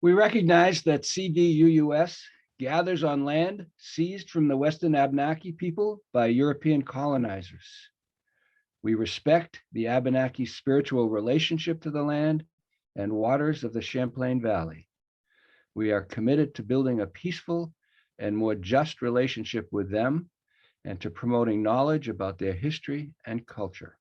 We recognize that CVUUS gathers on land seized from the Western Abenaki people by European colonizers. We respect the Abenaki spiritual relationship to the land and waters of the Champlain Valley. We are committed to building a peaceful and more just relationship with them and to promoting knowledge about their history and culture.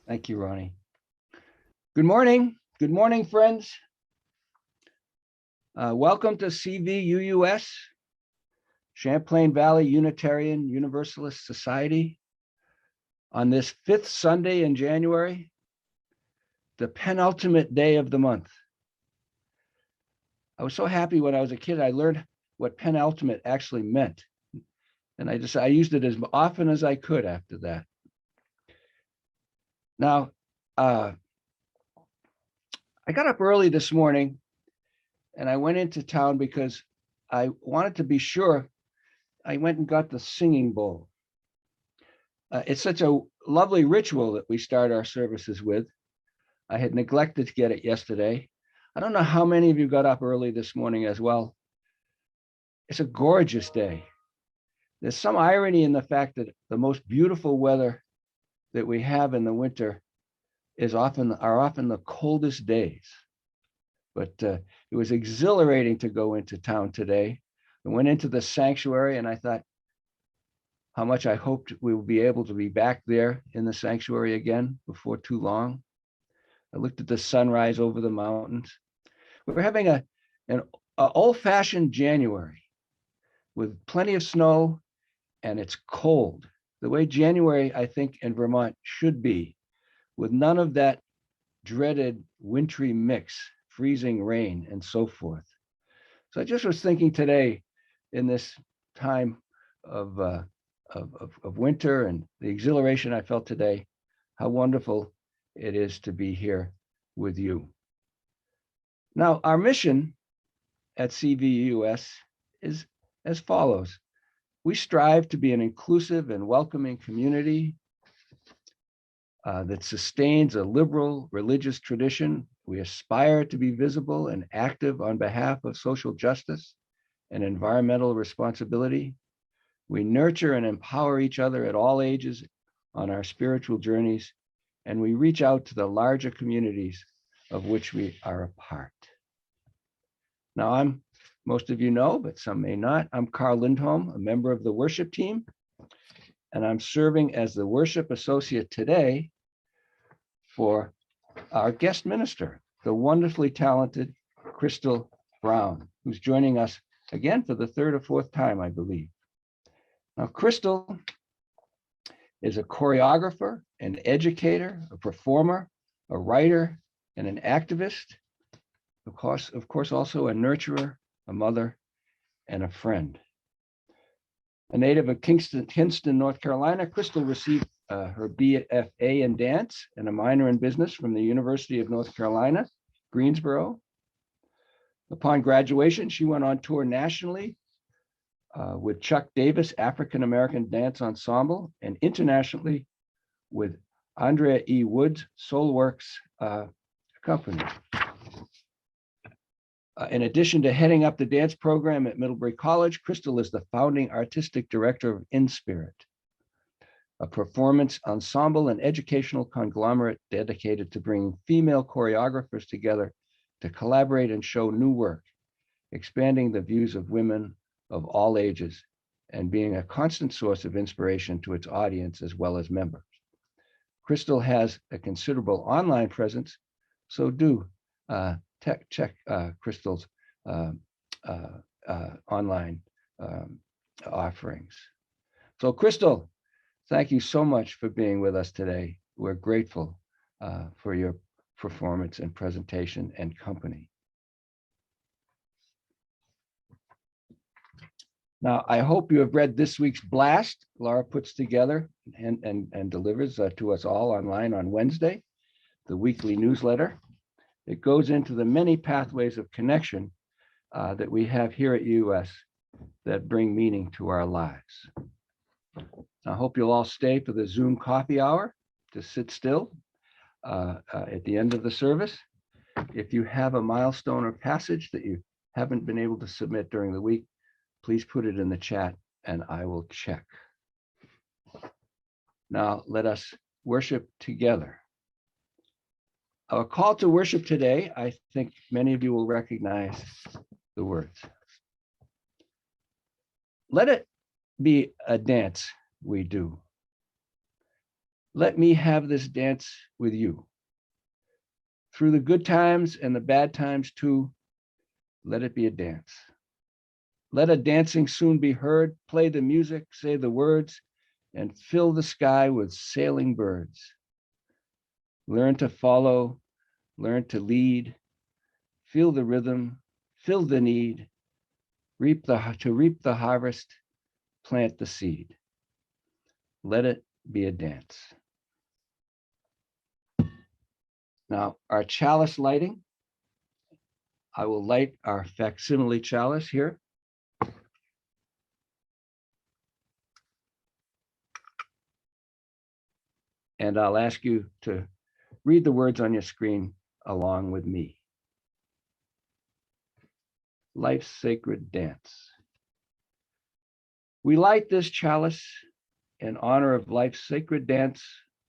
Thank you, Ronnie. Good morning. Good morning, friends. Welcome to CVUUS, Champlain Valley Unitarian Universalist Society. On this 5th Sunday in January, the penultimate day of the month. I was so happy when I was a kid, I learned what penultimate actually meant. And I used it as often as I could after that. Now, I got up early this morning and I went into town because I wanted to be sure. I went and got the singing bowl. It's such a lovely ritual that we start our services with. I had neglected to get it yesterday. I don't know how many of you got up early this morning as well. It's a gorgeous day. There's some irony in the fact that the most beautiful weather that we have in the winter are often the coldest days. But it was exhilarating to go into town today. I went into the sanctuary and I thought how much I hoped we would be able to be back there in the sanctuary again before too long. I looked at the sunrise over the mountains. We were having an old-fashioned January with plenty of snow, and it's cold. The way January, I think, in Vermont should be, with none of that dreaded wintry mix, freezing rain, and so forth. So I just was thinking today, in this time of winter and the exhilaration I felt today, how wonderful it is to be here with you. Now, our mission at CVUUS is as follows. We strive to be an inclusive and welcoming community that sustains a liberal religious tradition. We aspire to be visible and active on behalf of social justice and environmental responsibility. We nurture and empower each other at all ages on our spiritual journeys, and we reach out to the larger communities of which we are a part. Now, most of you know, but some may not, I'm Carl Lindholm, a member of the worship team. and I'm serving as the worship associate today for our guest minister, the wonderfully talented Crystal Brown, who's joining us again for the third or fourth time, I believe. Now, Crystal is a choreographer, an educator, a performer, a writer, and an activist. Of course, also a nurturer, a mother, and a friend. A native of Kinston, North Carolina, Crystal received her BFA in dance and a minor in business from the University of North Carolina, Greensboro. Upon graduation, she went on tour nationally with Chuck Davis African American Dance Ensemble and internationally with Andrea E. Woods Soulworks Company. In addition to heading up the dance program at Middlebury College, Crystal is the founding artistic director of In Spirit, a performance ensemble and educational conglomerate dedicated to bringing female choreographers together to collaborate and show new work, expanding the views of women of all ages and being a constant source of inspiration to its audience as well as members. Crystal has a considerable online presence, so do check Crystal's online offerings. So Crystal, thank you so much for being with us today. We're grateful for your performance and presentation and company. Now, I hope you have read this week's blast Laura puts together and delivers to us all online on Wednesday, the weekly newsletter. It goes into the many pathways of connection that we have here at UUS that bring meaning to our lives. I hope you'll all stay for the Zoom coffee hour to sit still at the end of the service. If you have a milestone or passage that you haven't been able to submit during the week, please put it in the chat and I will check. Now let us worship together. Our call to worship today, I think many of you will recognize the words. Let it be a dance we do. Let me have this dance with you. Through the good times and the bad times too, let it be a dance. Let a dancing soon be heard, play the music, say the words, and fill the sky with sailing birds. Learn to follow, learn to lead, feel the rhythm, fill the need, to reap the harvest, plant the seed. Let it be a dance. Now, our chalice lighting, I will light our facsimile chalice here. And I'll ask you to read the words on your screen along with me. Life's sacred dance. We light this chalice in honor of life's sacred dance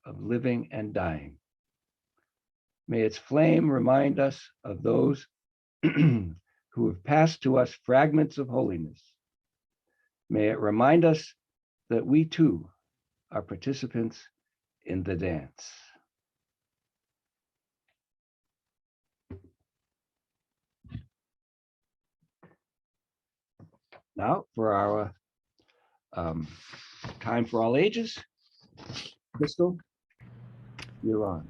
of living and dying. May its flame remind us of those who have passed to us fragments of holiness. May it remind us that we too are participants in the dance. Now for our time for all ages. Crystal, you're on.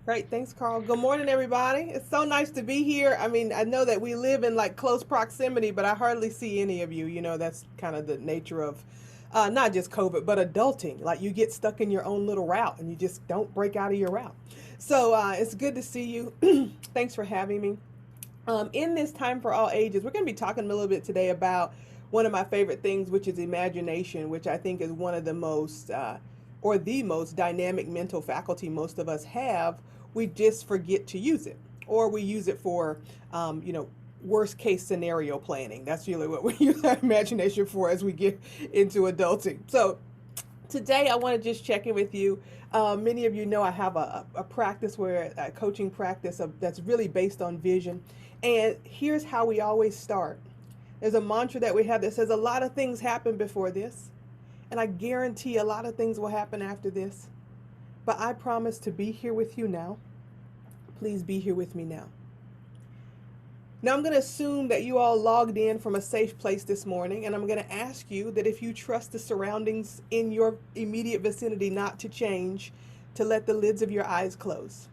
Great, thanks, Carl. Good morning, everybody. It's so nice to be here. I mean, I know that we live in like close proximity, but I hardly see any of you. You know, that's kind of the nature of not just COVID, but adulting. Like you get stuck in your own little route and you just don't break out of your route. So it's good to see you. Thanks for having me. In this time for all ages, we're going to be talking a little bit today about one of my favorite things, which is imagination, which I think is one of the most or the most dynamic mental faculty most of us have. We just forget to use it, or we use it for, worst case scenario planning. That's really what we use our imagination for as we get into adulting. So today I want to just check in with you. Many of you know I have a practice a coaching practice that's really based on vision. And here's how we always start. There's a mantra that we have that says a lot of things happened before this, And I guarantee a lot of things will happen after this. But I promise to be here with you now. Please be here with me now. Now, I'm going to assume that you all logged in from a safe place this morning, and I'm going to ask you that if you trust the surroundings in your immediate vicinity not to change, to let the lids of your eyes close.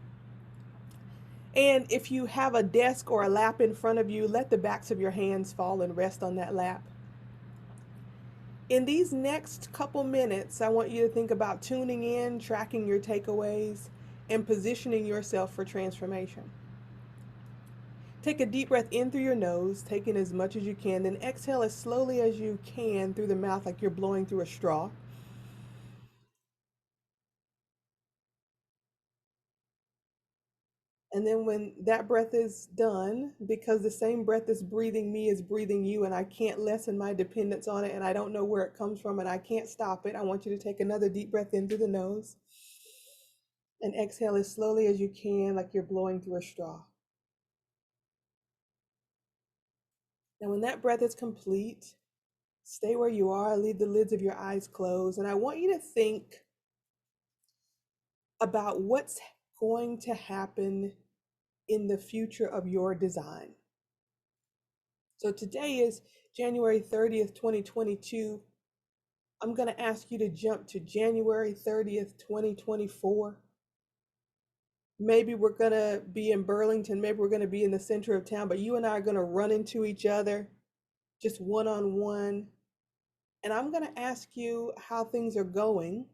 And if you have a desk or a lap in front of you, let the backs of your hands fall and rest on that lap. In these next couple minutes, I want you to think about tuning in, tracking your takeaways, and positioning yourself for transformation. Take a deep breath in through your nose, take in as much as you can, then exhale as slowly as you can through the mouth like you're blowing through a straw. And then when that breath is done, because the same breath that's breathing me is breathing you, and I can't lessen my dependence on it, and I don't know where it comes from, and I can't stop it, I want you to take another deep breath in through the nose and exhale as slowly as you can like you're blowing through a straw. Now, when that breath is complete, stay where you are, leave the lids of your eyes closed, and I want you to think about what's going to happen in the future of your design. So today is January 30th, 2022. I'm going to ask you to jump to January 30th, 2024. Maybe we're going to be in Burlington, maybe we're going to be in the center of town, but you and I are going to run into each other just one-on-one. And I'm going to ask you how things are going.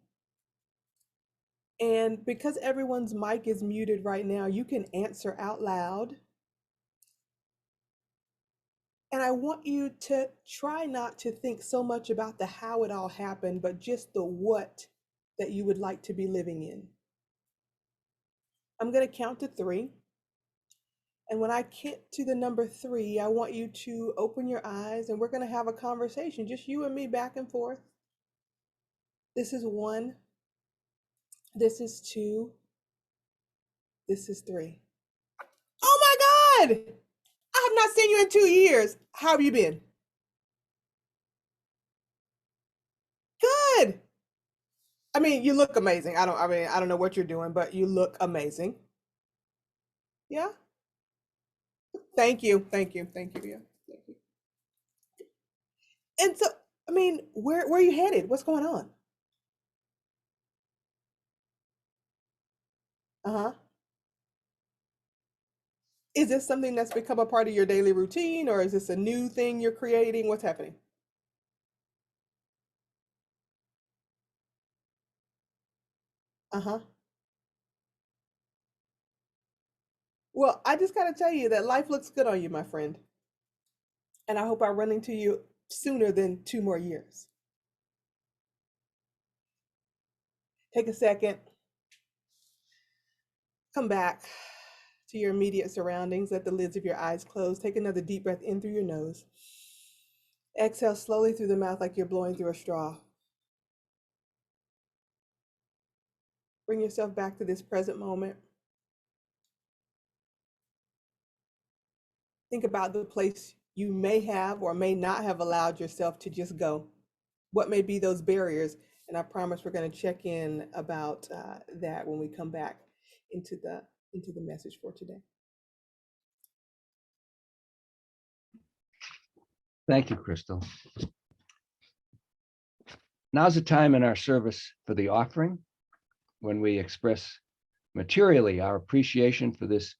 And because everyone's mic is muted right now, you can answer out loud. And I want you to try not to think so much about the how it all happened, but just the what that you would like to be living in. I'm going to count to 3. And when I get to the number 3, I want you to open your eyes and we're going to have a conversation, just you and me back and forth. This is 1. This is 2. This is 3. Oh my God! I have not seen you in 2 years. How have you been? Good. I mean, you look amazing. I don't know what you're doing, but you look amazing. Yeah. Thank you. Thank you. Thank you. Yeah. Thank you. And so, I mean, where are you headed? What's going on? Uh-huh. Is this something that's become a part of your daily routine, or is this a new thing you're creating? What's happening? Uh-huh. Well, I just got to tell you that life looks good on you, my friend. And I hope I run into you sooner than 2 more years. Take a second. Come back to your immediate surroundings. Let the lids of your eyes close. Take another deep breath in through your nose. Exhale slowly through the mouth like you're blowing through a straw. Bring yourself back to this present moment. Think about the place you may have or may not have allowed yourself to just go. What may be those barriers? And I promise we're going to check in about that when we come back into the message for today. Thank you, Crystal. Now's the time in our service for the offering, when we express materially our appreciation for this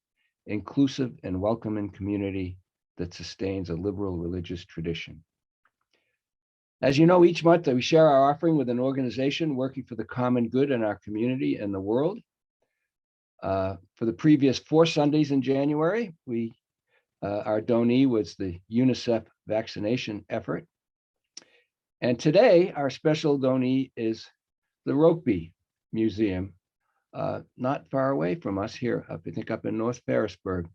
inclusive and welcoming community that sustains a liberal religious tradition. As you know, each month we share our offering with an organization working for the common good in our community and the world. For the previous 4 Sundays in January, our donee was the UNICEF vaccination effort. And today, our special donee is the Rokeby Museum, not far away from us here, I think up in North Ferrisburg.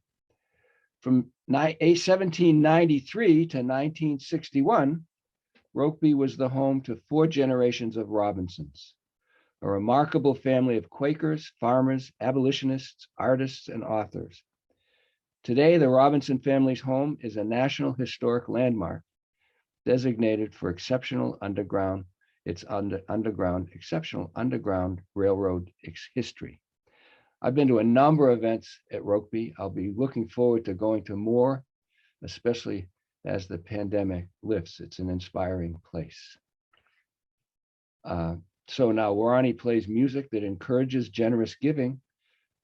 From 1793 to 1961, Rokeby was the home to 4 generations of Robinsons, a remarkable family of Quakers, farmers, abolitionists, artists, and authors. Today, the Robinson family's home is a National Historic Landmark designated for exceptional underground its exceptional underground railroad history. I've been to a number of events at Rokeby. I'll be looking forward to going to more, especially as the pandemic lifts. It's an inspiring place. So now Warani plays music that encourages generous giving.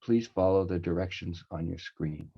Please follow the directions on your screen.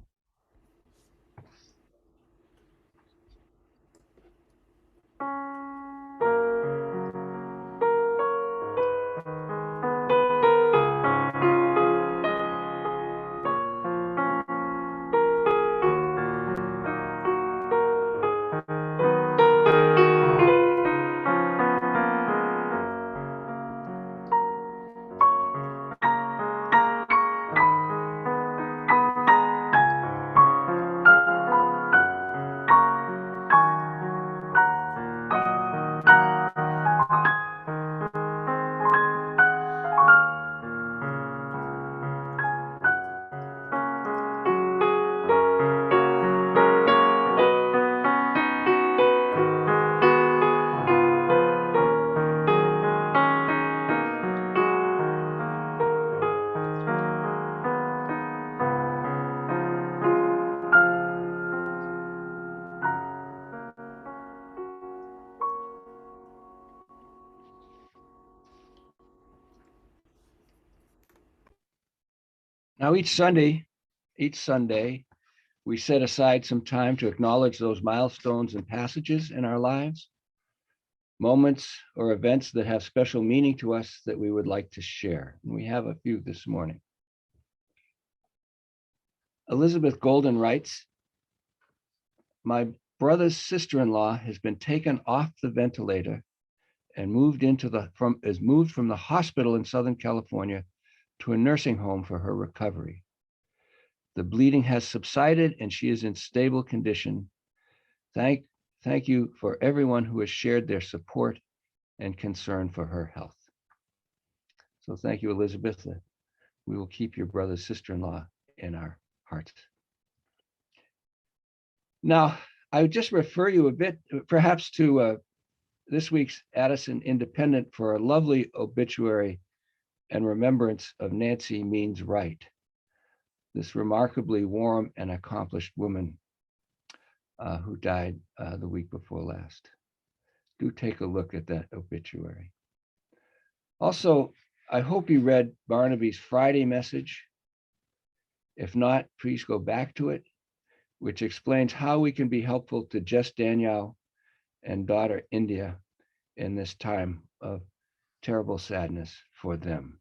Now, each Sunday, we set aside some time to acknowledge those milestones and passages in our lives, moments or events that have special meaning to us that we would like to share. And we have a few this morning. Elizabeth Golden writes, my brother's sister-in-law has been taken off the ventilator and moved from the hospital in Southern California to a nursing home for her recovery. The bleeding has subsided and she is in stable condition. Thank you for everyone who has shared their support and concern for her health. So thank you, Elizabeth. We will keep your brother's sister-in-law in our hearts. Now, I would just refer you a bit, perhaps to this week's Addison Independent for a lovely obituary and remembrance of Nancy Means Wright, this remarkably warm and accomplished woman who died the week before last. Do take a look at that obituary. Also, I hope you read Barnaby's Friday message. If not, please go back to it, which explains how we can be helpful to Jess Danielle and daughter India in this time of terrible sadness for them.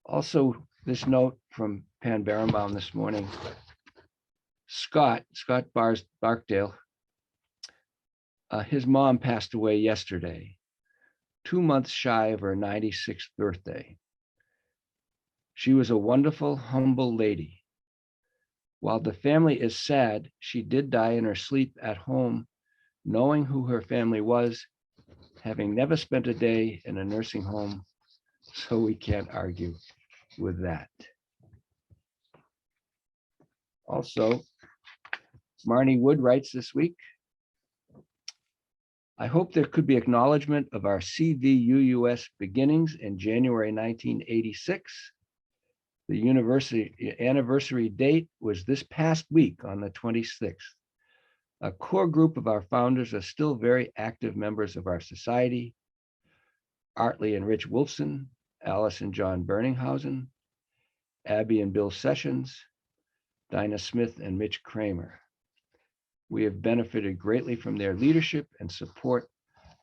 Also, this note from Pan Berenbaum this morning. Scott Barkdale, his mom passed away yesterday, 2 months shy of her 96th birthday. She was a wonderful, humble lady. While the family is sad, she did die in her sleep at home, knowing who her family was, having never spent a day in a nursing home, so we can't argue with that. Also, Marnie Wood writes this week, I hope there could be acknowledgement of our CVUUS beginnings in January 1986. The university anniversary date was this past week on the 26th. A core group of our founders are still very active members of our society. Artley and Rich Wolfson, Alice and John Berninghausen, Abby and Bill Sessions, Dinah Smith and Mitch Kramer. We have benefited greatly from their leadership and support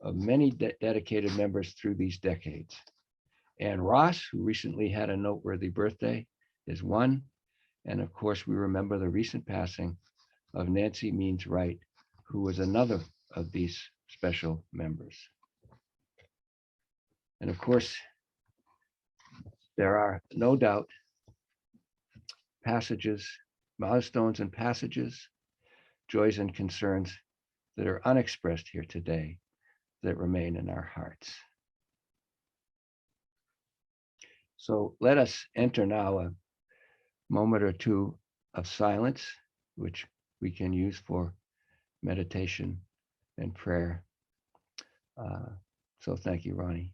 of many dedicated members through these decades. Ann Ross, who recently had a noteworthy birthday, is one. And of course, we remember the recent passing of Nancy Means Wright, who was another of these special members. And of course, there are no doubt passages, milestones and passages, joys and concerns that are unexpressed here today that remain in our hearts. So let us enter now a moment or two of silence, which we can use for meditation and prayer So thank you, Ronnie.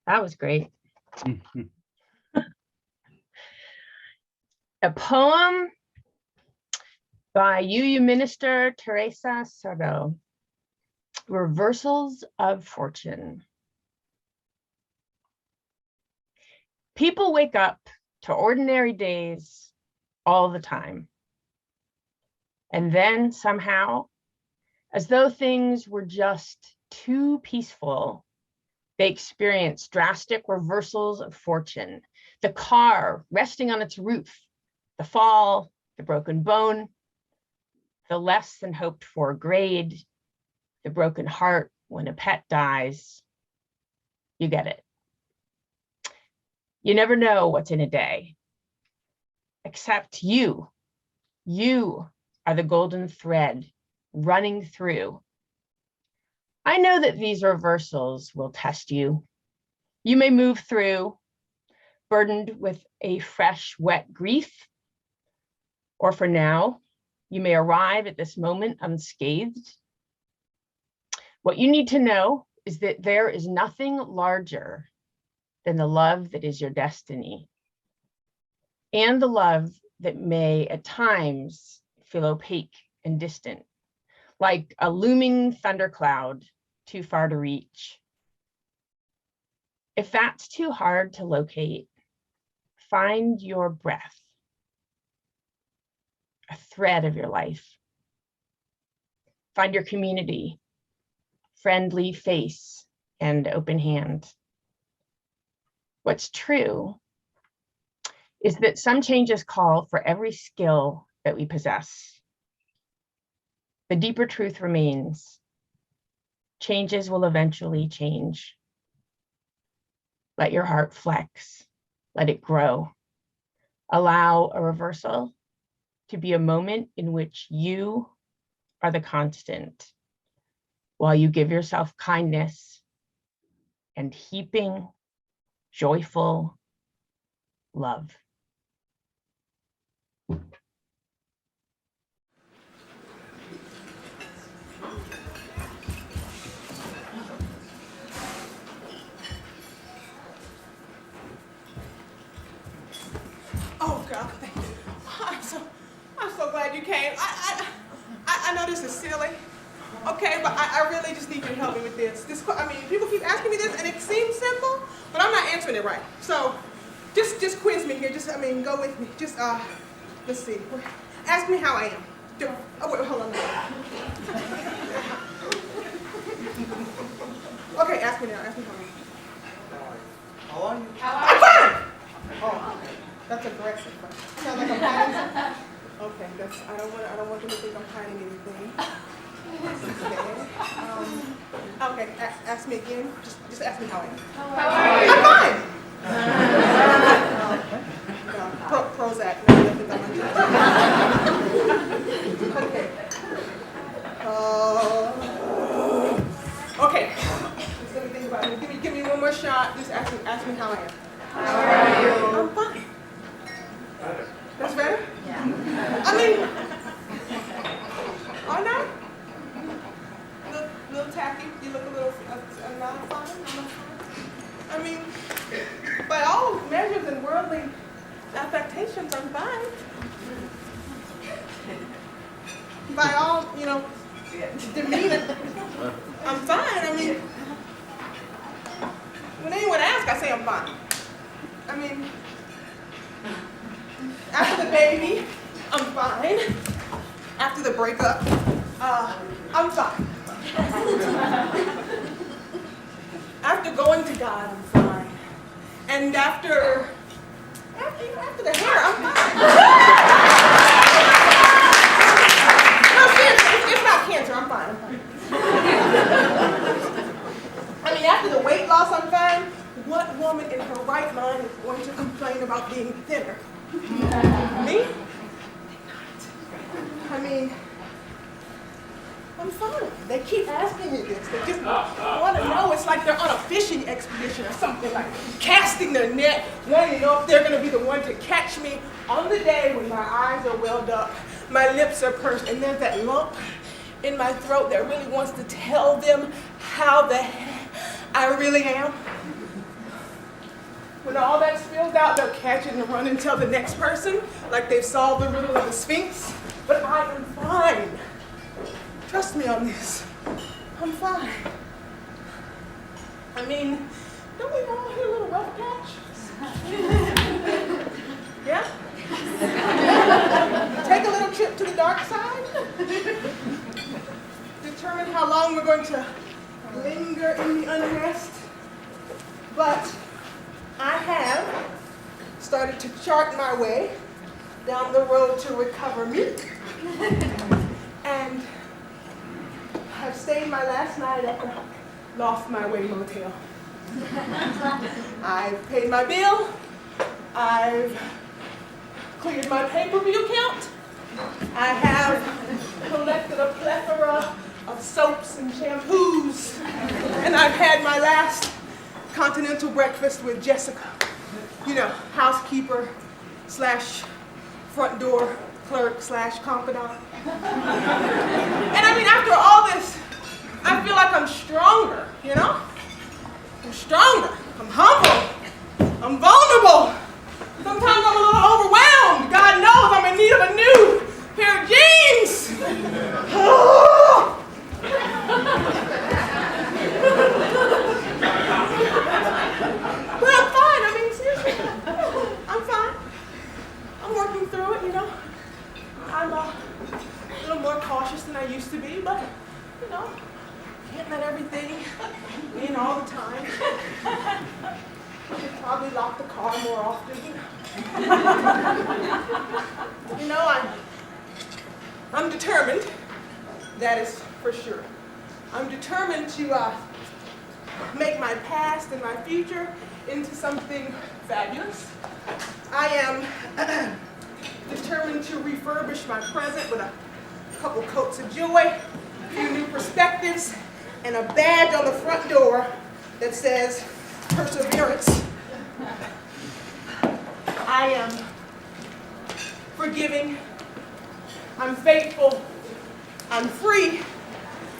That was great. Mhm. A poem by UU minister Teresa Soto, Reversals of Fortune. People wake up to ordinary days all the time. And then somehow, as though things were just too peaceful, they experience drastic reversals of fortune. The car resting on its roof, the fall, the broken bone, the less than hoped for grade, the broken heart when a pet dies. You get it. You never know what's in a day, except you. You are the golden thread running through. I know that these reversals will test you. You may move through, burdened with a fresh, wet grief, or for now, you may arrive at this moment unscathed. What you need to know is that there is nothing larger than the love that is your destiny, and the love that may at times feel opaque and distant, like a looming thundercloud too far to reach. If that's too hard to locate, find your breath, a thread of your life. Find your community, friendly face and open hand. What's true is that some changes call for every skill that we possess. The deeper truth remains. Changes will eventually change. Let your heart flex. Let it grow. Allow a reversal to be a moment in which you are the constant, while you give yourself kindness and heaping, joyful love. Oh God, thank you. I'm so glad you came. I know this is silly, okay, but I really just need you to help me with this. I mean, people keep asking me this, and it seems simple, but I'm not answering it right. So, just quiz me here. Go with me. Let's see. Ask me how I am. Oh wait, hold on. Okay, ask me now. Ask me how I am. How are you? I'm fine. Oh, that's aggressive. Sounds like I'm hiding. Okay, I don't want them to think I'm hiding anything. Okay, ask me again. Just ask me how I am. How are you? I'm fine. No, Prozac. No, nothing on my Okay. Okay. Just let me think about it. Give me one more shot. Just ask me how I am. How are you? I'm fine. That's better? Yeah. I mean, or not? Little tacky. You look a little not fine. I mean, by all measures and worldly affectations, I'm fine. By all, demeanor, I'm fine. I mean, when anyone asks, I say I'm fine. I mean, after the baby, I'm fine. After the breakup, I'm fine. After going to God, I'm fine. And after the hair, I'm fine. No, seriously, it's not cancer, I'm fine. I mean, after the weight loss, I'm fine. What woman in her right mind is going to complain about being thinner? Me? I mean, I'm fine. They keep asking me this. They just want to know. It's like they're on a fishing expedition or something, like casting their net, wanting to know if they're going to be the one to catch me on the day when my eyes are welled up, my lips are pursed, and there's that lump in my throat that really wants to tell them how the heck I really am. When all that spills out, they'll catch it and run and tell the next person, like they've solved the riddle of the Sphinx. But I am fine. Trust me on this. I'm fine. I mean, Don't we all hit a little rough patch? Yeah? Take a little trip to the dark side. Determine how long we're going to linger in the unrest. But I have started to chart my way down the road to recover me. And have stayed my last night at the Lost My Way Motel. I've paid my bill. I've cleared my pay-per-view account. I have collected a plethora of soaps and shampoos. And I've had my last continental breakfast with Jessica. You know, housekeeper slash front door clerk slash confidant. And I mean, after all this, I feel like I'm stronger, you know? I'm stronger, I'm humble, I'm vulnerable. Sometimes I'm a little overwhelmed. God knows I'm in need of a new pair of jeans. But I'm fine, I mean, seriously, I'm fine. I'm working through it, you know. I'm a little more cautious than I used to be, but, you know, can't let everything in all the time. I should probably lock the car more often. You know, I'm determined, that is for sure. I'm determined to make my past and my future into something fabulous. I am determined to refurbish my present with a couple coats of joy, a few new perspectives, and a badge on the front door that says perseverance. I am forgiving, I'm faithful, I'm free,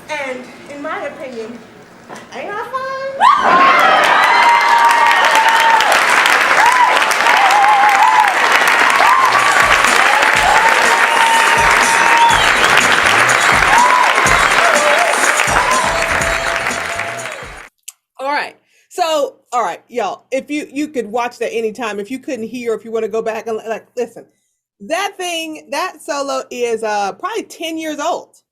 and in my opinion, ain't I fine? All right, y'all, if you could watch that anytime, if you couldn't hear, if you want to go back and like, listen, that solo is probably 10 years old,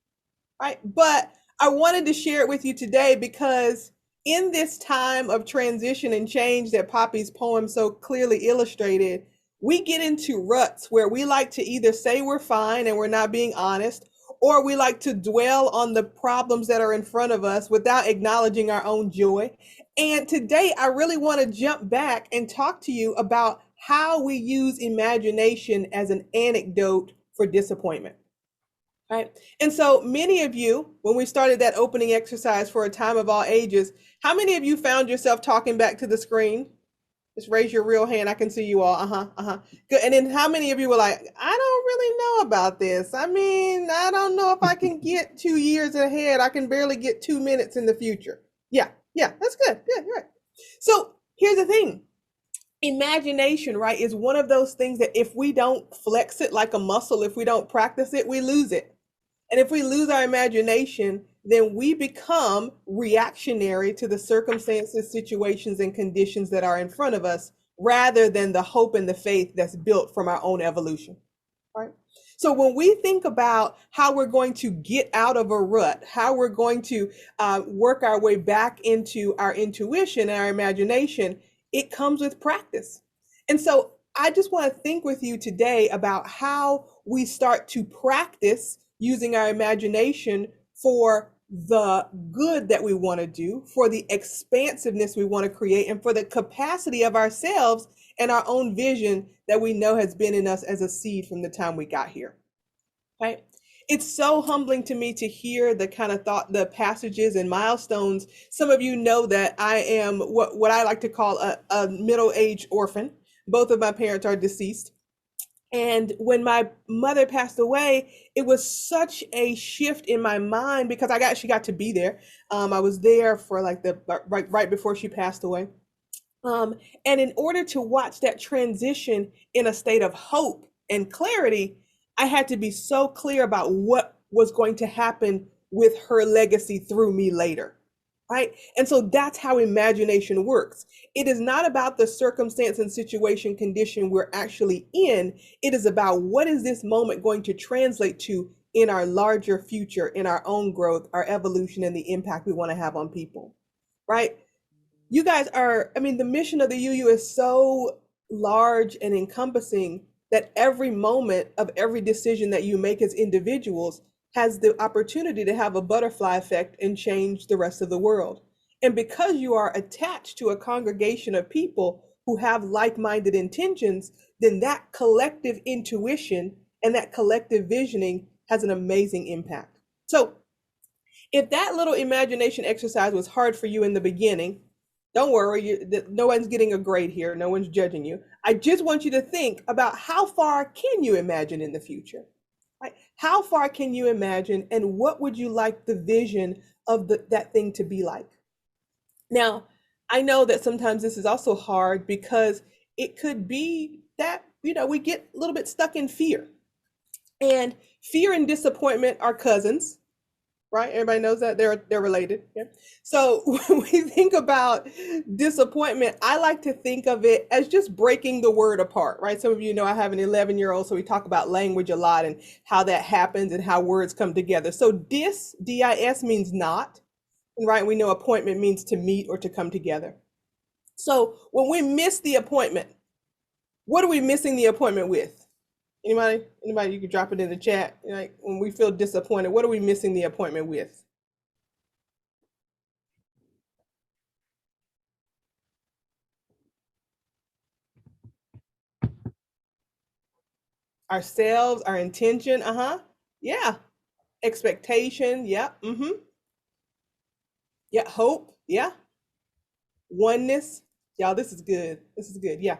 right? But I wanted to share it with you today because in this time of transition and change that Poppy's poem so clearly illustrated, we get into ruts where we like to either say we're fine and we're not being honest, or we like to dwell on the problems that are in front of us without acknowledging our own joy. And today, I really want to jump back and talk to you about how we use imagination as an antidote for disappointment. Right? And so many of you, when we started that opening exercise for a time of all ages, how many of you found yourself talking back to the screen? Just raise your real hand. I can see you all. Good. And then how many of you were like, I don't really know about this. I mean, I don't know if I can get 2 years ahead. I can barely get 2 minutes in the future. Yeah, that's good. Yeah, you're right. So here's the thing. Imagination, right, is one of those things that if we don't flex it like a muscle, if we don't practice it, we lose it. And if we lose our imagination, then we become reactionary to the circumstances, situations, and conditions that are in front of us, rather than the hope and the faith that's built from our own evolution, right? So when we think about how we're going to get out of a rut, how we're going to work our way back into our intuition and our imagination, it comes with practice. And so I just want to think with you today about how we start to practice using our imagination for the good that we want to do, for the expansiveness we want to create, and for the capacity of ourselves and our own vision that we know has been in us as a seed from the time we got here, right? It's so humbling to me to hear the kind of thought, the passages and milestones. Some of you know that I am what I like to call a middle-aged orphan. Both of my parents are deceased. And when my mother passed away, it was such a shift in my mind because I actually got to be there. I was there for like right before she passed away. And in order to watch that transition in a state of hope and clarity, I had to be so clear about what was going to happen with her legacy through me later. right? And so that's how imagination works. It is not about the circumstance and situation condition we're actually in. It is about what is this moment going to translate to in our larger future, in our own growth, our evolution, and the impact we want to have on people, right? You guys are, I mean, the mission of the UU is so large and encompassing that every moment of every decision that you make as individuals has the opportunity to have a butterfly effect and change the rest of the world. And because you are attached to a congregation of people who have like-minded intentions, then that collective intuition and that collective visioning has an amazing impact. So if that little imagination exercise was hard for you in the beginning, don't worry, no one's getting a grade here. No one's judging you. I just want you to think about how far can you imagine in the future? Right? How far can you imagine, and what would you like the vision of that thing to be like? Now, I know that sometimes this is also hard because it could be that, we get a little bit stuck in fear. And fear and disappointment are cousins, right? Everybody knows that they're related. Yeah. So when we think about disappointment, I like to think of it as just breaking the word apart, right? Some of you know I have an 11-year-old, so we talk about language a lot and how that happens and how words come together. So dis means not, right? We know appointment means to meet or to come together. So when we miss the appointment, what are we missing the appointment with? Anybody, you can drop it in the chat. Like when we feel disappointed, what are we missing the appointment with? Ourselves, our intention, yeah. Expectation, yeah, yeah, hope, yeah. Oneness, y'all, this is good, yeah.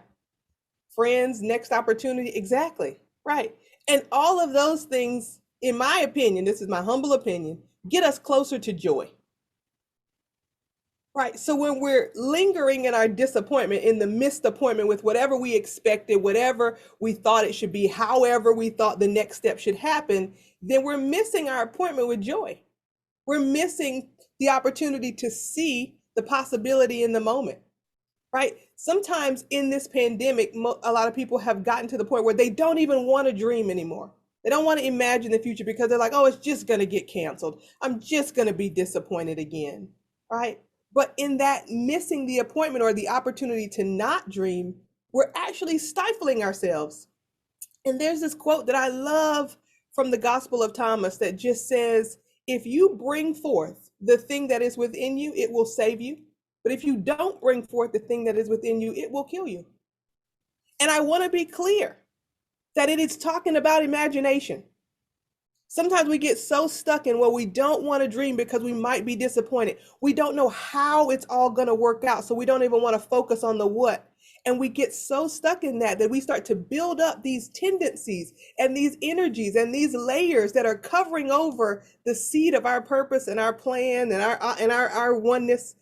Friends, next opportunity, exactly, right. And all of those things, in my opinion, this is my humble opinion, get us closer to joy. Right. So when we're lingering in our disappointment, in the missed appointment with whatever we expected, whatever we thought it should be, however we thought the next step should happen, then we're missing our appointment with joy. We're missing the opportunity to see the possibility in the moment. Right. Sometimes in this pandemic, a lot of people have gotten to the point where they don't even want to dream anymore. They don't want to imagine the future because they're like, oh, it's just going to get canceled. I'm just going to be disappointed again. Right. But in that missing the appointment or the opportunity to not dream, we're actually stifling ourselves. And there's this quote that I love from the Gospel of Thomas that just says, if you bring forth the thing that is within you, it will save you. But if you don't bring forth the thing that is within you, it will kill you. And I want to be clear that it is talking about imagination. Sometimes we get so stuck in, well, we don't want to dream because we might be disappointed. We don't know how it's all going to work out. So we don't even want to focus on the what. And we get so stuck in that we start to build up these tendencies and these energies and these layers that are covering over the seed of our purpose and our plan and our oneness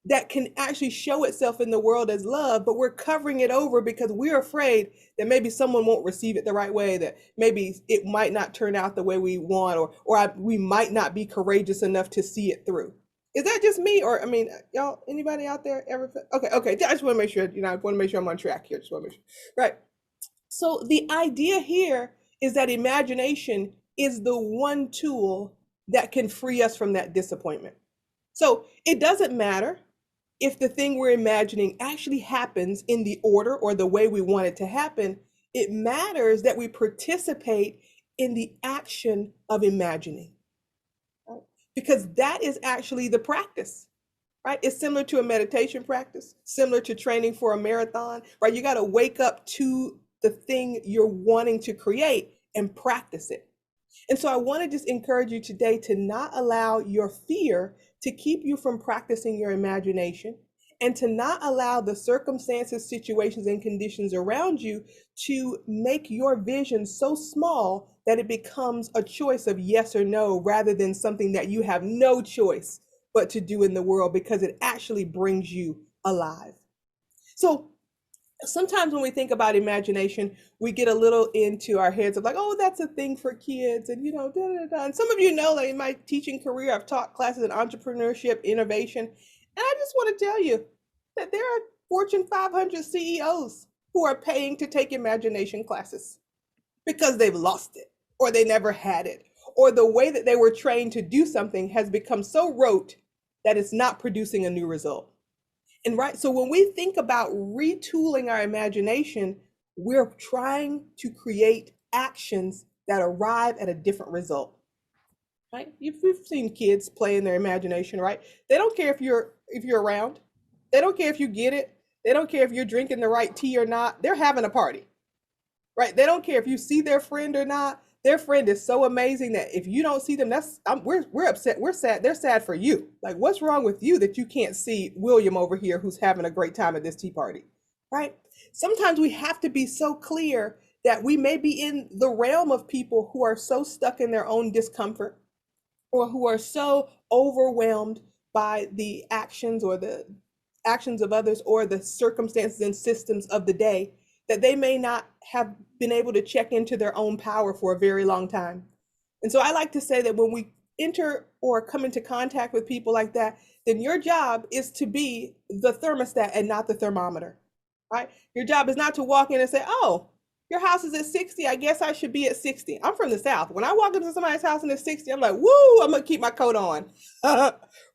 that can actually show itself in the world as love, but we're covering it over because we're afraid that maybe someone won't receive it the right way, that maybe it might not turn out the way we want, or we might not be courageous enough to see it through. Is that just me? Or, I mean, y'all, anybody out there ever? Okay. I just want to make sure, I want to make sure I'm on track here. Just want to make sure. Right. So the idea here is that imagination is the one tool that can free us from that disappointment. So it doesn't matter if the thing we're imagining actually happens in the order or the way we want it to happen. It matters that we participate in the action of imagining, right? Because that is actually the practice, right? It's similar to a meditation practice, similar to training for a marathon, right? You got to wake up to the thing you're wanting to create and practice it. And so I want to just encourage you today to not allow your fear to keep you from practicing your imagination, and to not allow the circumstances, situations, and conditions around you to make your vision so small that it becomes a choice of yes or no, rather than something that you have no choice but to do in the world because it actually brings you alive. So sometimes when we think about imagination, we get a little into our heads of like, oh, that's a thing for kids, and da, da, da. And some of you know, like in my teaching career, I've taught classes in entrepreneurship, innovation, and I just want to tell you that there are Fortune 500 CEOs who are paying to take imagination classes because they've lost it, or they never had it, or the way that they were trained to do something has become so rote that it's not producing a new result. And right, so when we think about retooling our imagination, we're trying to create actions that arrive at a different result. Right? You've seen kids play in their imagination, right? They don't care if you're around. They don't care if you get it. They don't care if you're drinking the right tea or not. They're having a party. Right? They don't care if you see their friend or not. Their friend is so amazing that if you don't see them, we're upset. We're sad. They're sad for you. Like, what's wrong with you that you can't see William over here who's having a great time at this tea party? Right? Sometimes we have to be so clear that we may be in the realm of people who are so stuck in their own discomfort, or who are so overwhelmed by the actions of others, or the circumstances and systems of the day, that they may not have been able to check into their own power for a very long time. And so I like to say that when we enter or come into contact with people like that, then your job is to be the thermostat and not the thermometer, right? Your job is not to walk in and say, oh, your house is at 60, I guess I should be at 60. I'm from the South. When I walk into somebody's house and it's 60, I'm like, woo, I'm gonna keep my coat on,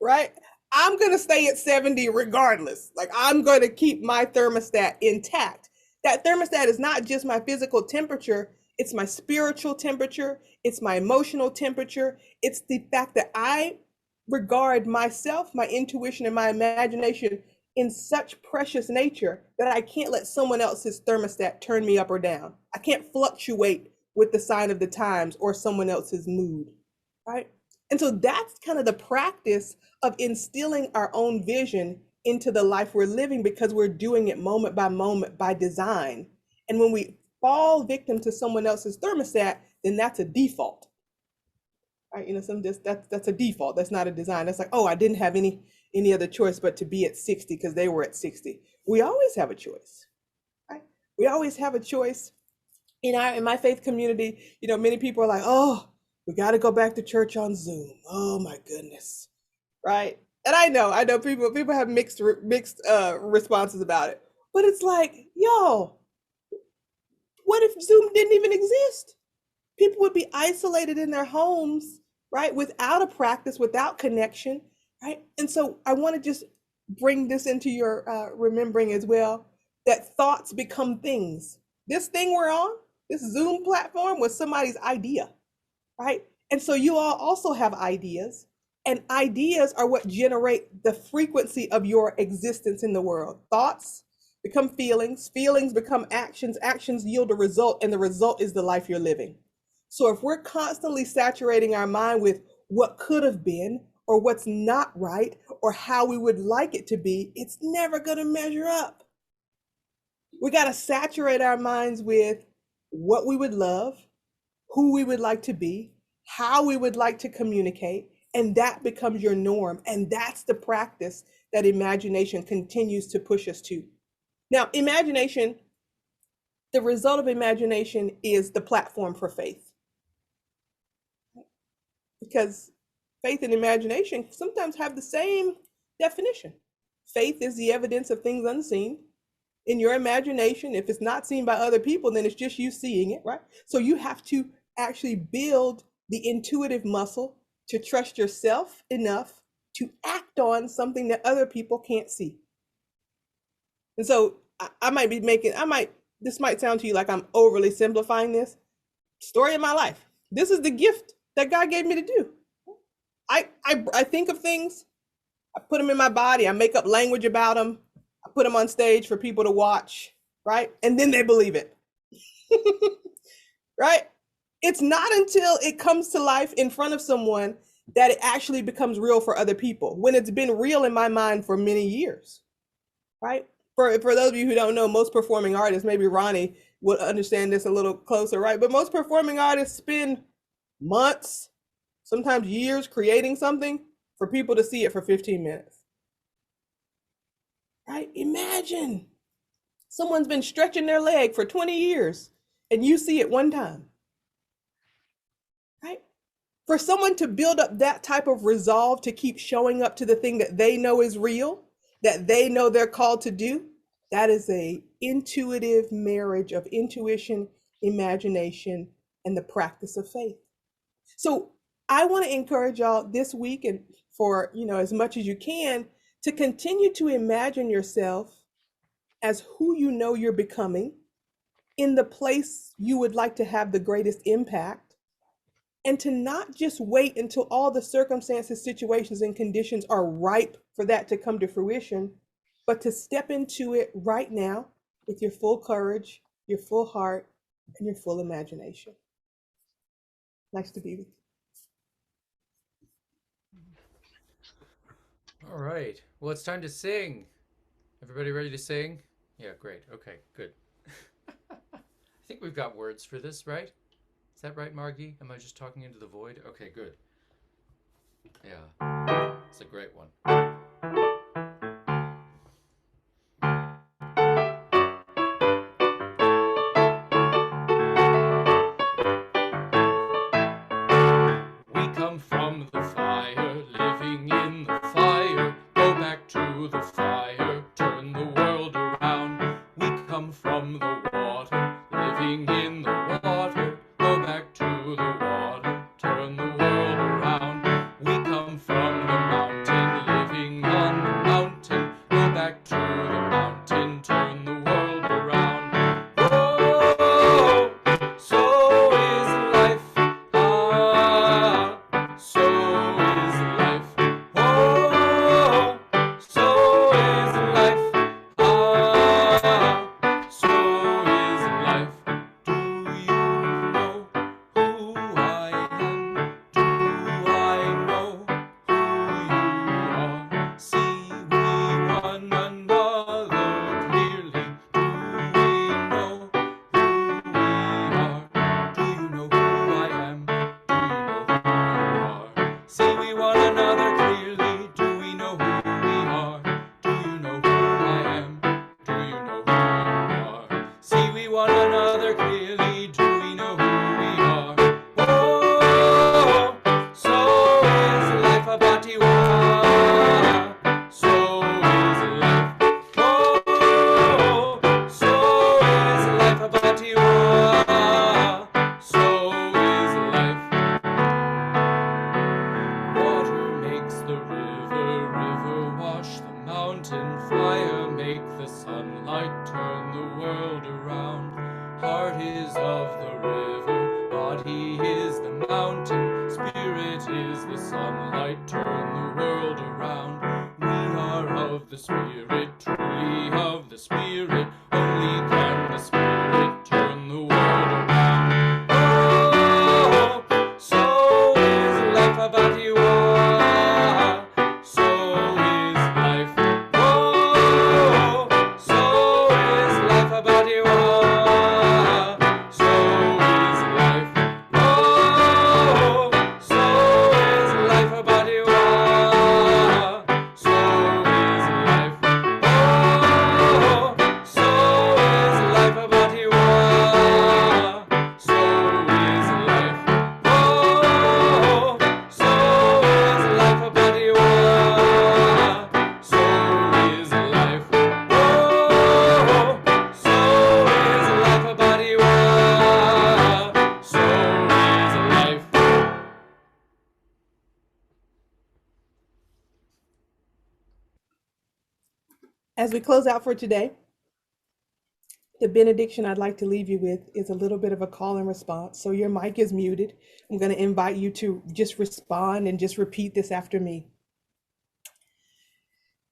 right? I'm gonna stay at 70 regardless. Like, I'm gonna keep my thermostat intact. That thermostat is not just my physical temperature, it's my spiritual temperature, it's my emotional temperature. It's the fact that I regard myself, my intuition, and my imagination in such precious nature that I can't let someone else's thermostat turn me up or down. I can't fluctuate with the sign of the times or someone else's mood, right? And so that's kind of the practice of instilling our own vision into the life we're living, because we're doing it moment by design. And when we fall victim to someone else's thermostat, then that's a default, right? That's a default. That's not a design. That's like, oh, I didn't have any other choice but to be at 60 because they were at 60. We always have a choice, right? We always have a choice. In my faith community, many people are like, oh, we got to go back to church on Zoom. Oh my goodness, right? And I know people have mixed responses about it, but it's like, yo, what if Zoom didn't even exist? People would be isolated in their homes, right? Without a practice, without connection, right? And so I want to just bring this into your remembering as well, that thoughts become things. This thing we're on, this Zoom platform, was somebody's idea, right? And so you all also have ideas. And ideas are what generate the frequency of your existence in the world. Thoughts become feelings, feelings become actions, actions yield a result, and the result is the life you're living. So if we're constantly saturating our mind with what could have been, or what's not right, or how we would like it to be, it's never going to measure up. We got to saturate our minds with what we would love, who we would like to be, how we would like to communicate, and that becomes your norm. And that's the practice that imagination continues to push us to. Now, imagination, the result of imagination is the platform for faith. Because faith and imagination sometimes have the same definition. Faith is the evidence of things unseen. In your imagination, if it's not seen by other people, then it's just you seeing it, right? So you have to actually build the intuitive muscle to trust yourself enough to act on something that other people can't see. And so this might sound to you like I'm overly simplifying this. Story of my life. This is the gift that God gave me to do. I think of things, I put them in my body, I make up language about them, I put them on stage for people to watch, right? And then they believe it, right? It's not until it comes to life in front of someone that it actually becomes real for other people, when it's been real in my mind for many years, right? For those of you who don't know, most performing artists, maybe Ronnie would understand this a little closer, right? But most performing artists spend months, sometimes years, creating something for people to see it for 15 minutes, right? Imagine Someone's been stretching their leg for 20 years and you see it one time, right? For someone to build up that type of resolve to keep showing up to the thing that they know is real, that they know they're called to do, that is a intuitive marriage of intuition, imagination, and the practice of faith. So I want to encourage y'all this week, and for, as much as you can, to continue to imagine yourself as who you know you're becoming in the place you would like to have the greatest impact, and to not just wait until all the circumstances, situations, and conditions are ripe for that to come to fruition, but to step into it right now with your full courage, your full heart, and your full imagination. Nice to be with you. All right. Well, it's time to sing. Everybody ready to sing? Yeah, great. Okay, good. I think we've got words for this, right? Is that right, Margie? Am I just talking into the void? Okay, good. Yeah, it's a great one. We come from the fire, living in the fire. Go back to the fire, turn the world around. We come from the water, living in the water. Go back to the water, turn the world around. We come from the mountain, living on the mountain. Go back to the mountain, turn the world around. Whoa, so is life. Ah, so is life. Whoa, so is life. Ah, so is life. Do you know who I am? Do I know who you are? See we one another clearly. Do we know who we are? Do you know who I am? Do you know who you are? See we one another clearly. Do we know who we are? Do you know who I am? Do you know who you are? See we one another clearly. Do we know who we are? Whoa, so is life a batiwa. So is life. Whoa, so is life a batiwa. So is life. Water makes the river wash the mountain. Fire make the sunlight turn the world around. Heart is of the river, body is the mountain. Spirit is the sunlight, turn the world around. We are of the Spirit, truly of the Spirit. Only can the Spirit turn the world around. Oh, so is life about you. So is life. Whoa, so is life about you. So is life. Whoa, so is life about you. So is life. Whoa, so is life about you. So is life. Whoa, so is life about you. So is life. Whoa, so is life about you. So is life. As we close out for today, the benediction I'd like to leave you with is a little bit of a call and response. So your mic is muted. I'm going to invite you to just respond and just repeat this after me.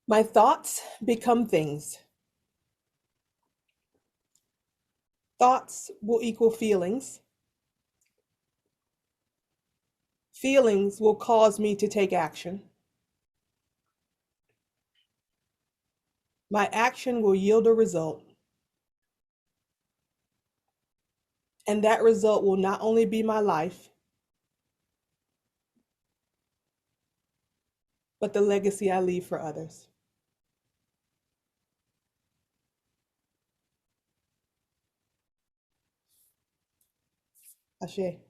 My thoughts become things. Thoughts will equal feelings. Feelings will cause me to take action. My action will yield a result. And that result will not only be my life, but the legacy I leave for others. Ashe.